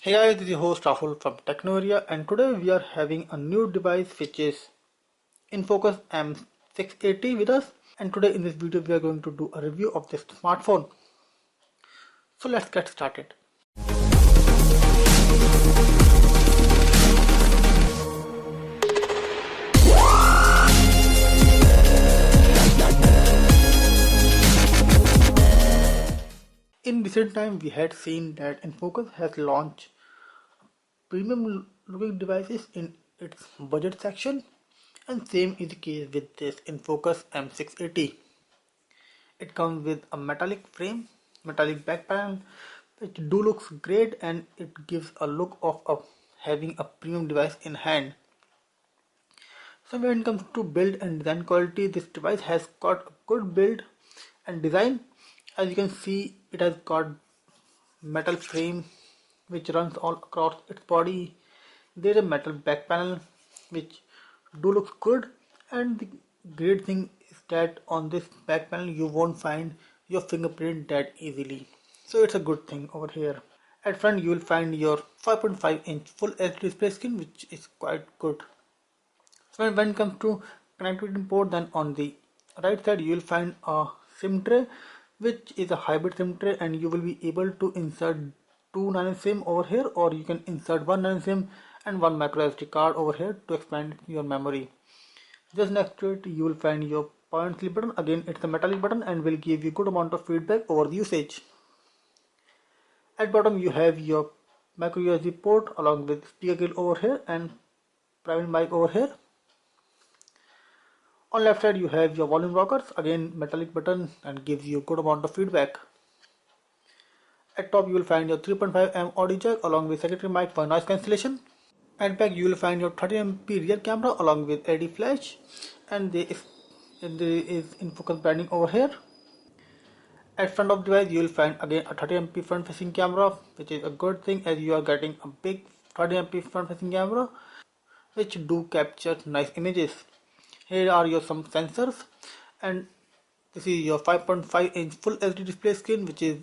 Hey guys, this is your host Rahul from Technoria, and today we are having a new device which is InFocus M680 with us. And today in this video we are going to do a review of this smartphone. So let's get started. In recent time we had seen that InFocus has launched premium looking devices in its budget section, and same is the case with this InFocus M680. It comes with a metallic frame, metallic back panel, which do looks great, and it gives a look of having a premium device in hand. So when it comes to build and design quality, this device has got a good build and design. As you can see, it has got metal frame which runs all across its body. There is a metal back panel which do looks good, and the great thing is that on this back panel you won't find your fingerprint that easily, so it's a good thing over here. At front you will find your 5.5-inch full HD display screen, which is quite good. So when it comes to connectivity port, then on the right side you will find a SIM tray, which is a hybrid SIM tray, and you will be able to insert two 9 SIM over here, or you can insert one 9 SIM and one micro SD card over here to expand your memory. Just next to it you will find your power and sleep button. Again, it's a metallic button and will give you good amount of feedback over the usage. At bottom you have your micro USB port along with speaker grill over here and private mic over here. On left side you have your volume rockers, again metallic button, and gives you good amount of feedback. At top you will find your 3.5mm audio jack along with secondary mic for noise cancellation. At back you will find your 30MP rear camera along with LED flash, and there is InFocus branding over here. At front of the device you will find again a 30MP front facing camera, which is a good thing as you are getting a big 30MP front facing camera which do capture nice images. Here are your some sensors, and this is your 5.5-inch full HD display screen, which is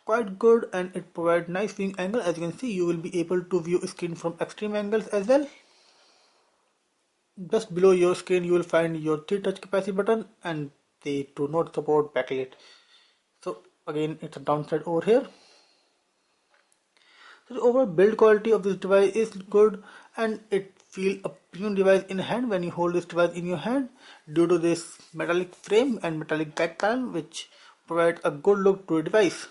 quite good, and it provides nice viewing angle. As you can see, you will be able to view screen from extreme angles as well. Just below your screen you will find your 3 touch capacitive button, and they do not support backlit. So again, it's a downside over here. So the overall build quality of this device is good, and it feels a premium device in hand when you hold this device in your hand due to this metallic frame and metallic back panel, which provides a good look to the device.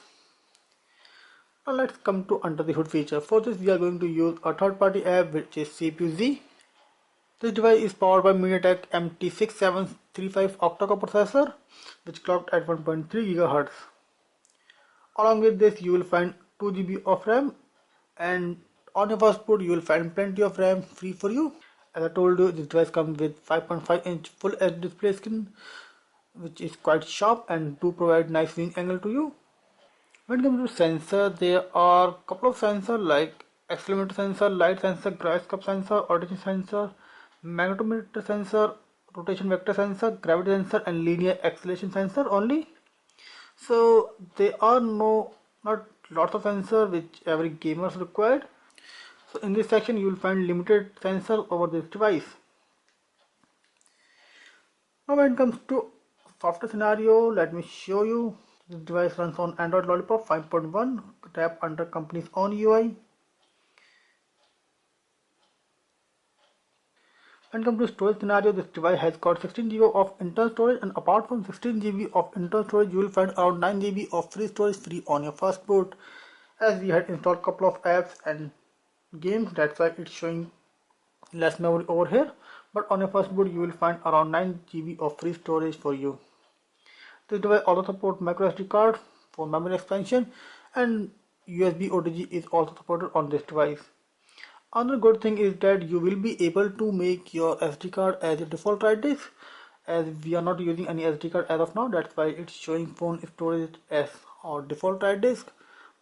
Now let's come to under the hood feature. For this we are going to use a third party app, which is CPU-Z. This device is powered by MTK MT6753 octa-core processor, which clocked at 1.3 GHz. Along with this you will find 2 GB of RAM, and on your first boot you will find plenty of RAM free for you. As I told you, this device comes with 5.5-inch full HD display screen, which is quite sharp and do provide nice viewing angle to you. When it comes to sensor, there are a couple of sensors like accelerometer sensor, light sensor, gyroscope sensor, orientation sensor, magnetometer sensor, rotation vector sensor, gravity sensor, and linear acceleration sensor only. So there are not lots of sensors which every gamer is required. So in this section you will find limited sensors over this device. Now when it comes to software scenario, let me show you. This device runs on Android Lollipop 5.1, tap under company's own UI. When it comes to storage scenario, this device has got 16 GB of internal storage, and apart from 16 GB of internal storage, you will find around 9 GB of free storage free on your first boot. As we had installed a couple of apps and games, that's why it's showing less memory over here, but on your first boot you will find around 9 GB of free storage for you. This device also supports micro SD card for memory expansion, and USB OTG is also supported on this device. Another good thing is that you will be able to make your SD card as a default write disk, as we are not using any SD card as of now. That's why it's showing phone storage as our default write disk.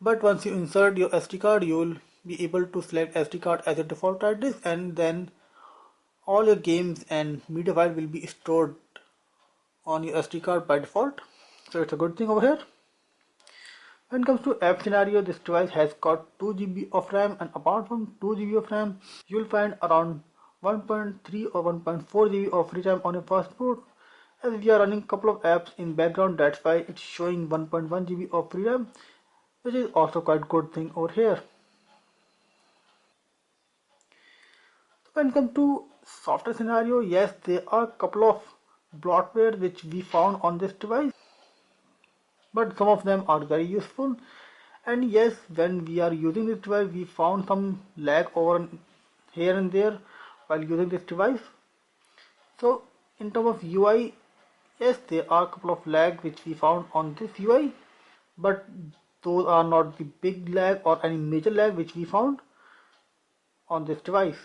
But once you insert your SD card, you will be able to select SD card as a default write disk, and then all your games and media file will be stored on your SD card by default. So it's a good thing over here. When it comes to app scenario, this device has got 2 GB of RAM, and apart from 2 GB of RAM, you'll find around 1.3 or 1.4 GB of free RAM on your first boot. As we are running a couple of apps in background, that's why it's showing 1.1 GB of free RAM, which is also quite good thing over here. When it comes to software scenario, yes, there are a couple of bloatware which we found on this device, but some of them are very useful. And yes, when we are using this device, we found some lag over here and there while using this device. So in terms of UI, yes, there are a couple of lag which we found on this UI, but those are not the big lag or any major lag which we found on this device.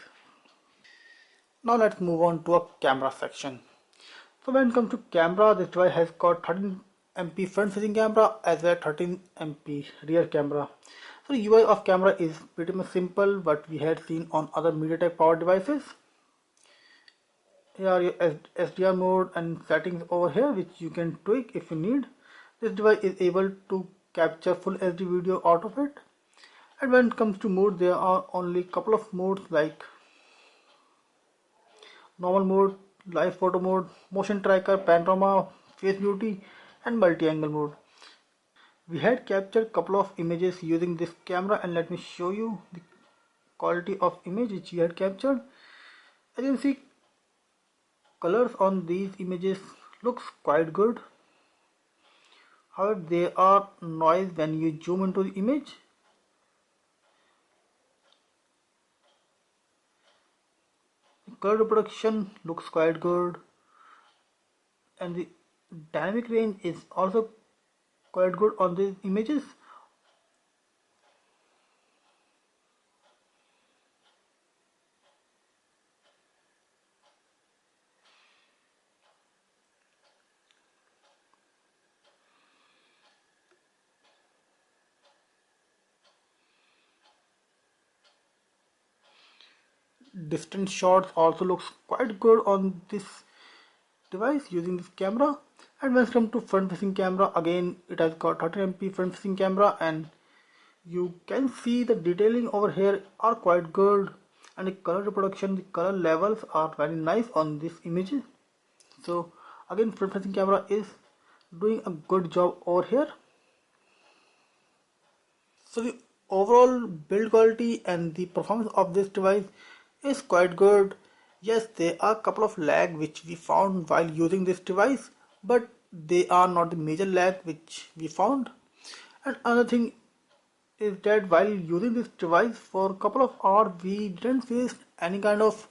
Now let's move on to a camera section. So when it comes to camera, this device has got 13 MP front facing camera as well as 13 MP rear camera. So the UI of camera is pretty much simple, what we had seen on other MediaTek powered devices. Here are your SDR mode and settings over here which you can tweak if you need. This device is able to capture full HD video out of it. And when it comes to mode, there are only a couple of modes like normal mode, live photo mode, motion tracker, panorama, face beauty, and multi-angle mode. We had captured a couple of images using this camera, and let me show you the quality of image which we had captured. As you can see, colors on these images looks quite good. However, there are noise when you zoom into the image. The color reproduction looks quite good, and the dynamic range is also quite good on these images. Distant shots also looks quite good on this device using this camera. And when it comes to front facing camera, again it has got 13 MP front facing camera, and you can see the detailing over here are quite good, and the color reproduction, the color levels are very nice on this image. So again, front facing camera is doing a good job over here. So the overall build quality and the performance of this device is quite good. Yes, there are a couple of lag which we found while using this device, but they are not the major lag which we found. And another thing is that while using this device for a couple of hours, we didn't face any kind of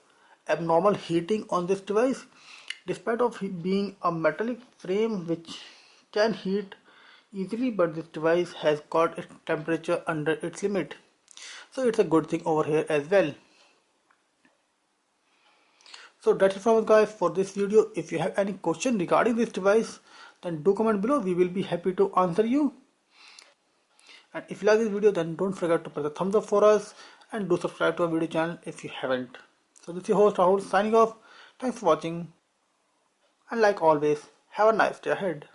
abnormal heating on this device, despite of being a metallic frame which can heat easily, but this device has got its temperature under its limit. So it's a good thing over here as well. So that's it from us guys for this video. If you have any question regarding this device, then do comment below. We will be happy to answer you. And if you like this video, then don't forget to press the thumbs up for us, and do subscribe to our video channel if you haven't. So this is your host Rahul signing off. Thanks for watching, and like always, have a nice day ahead.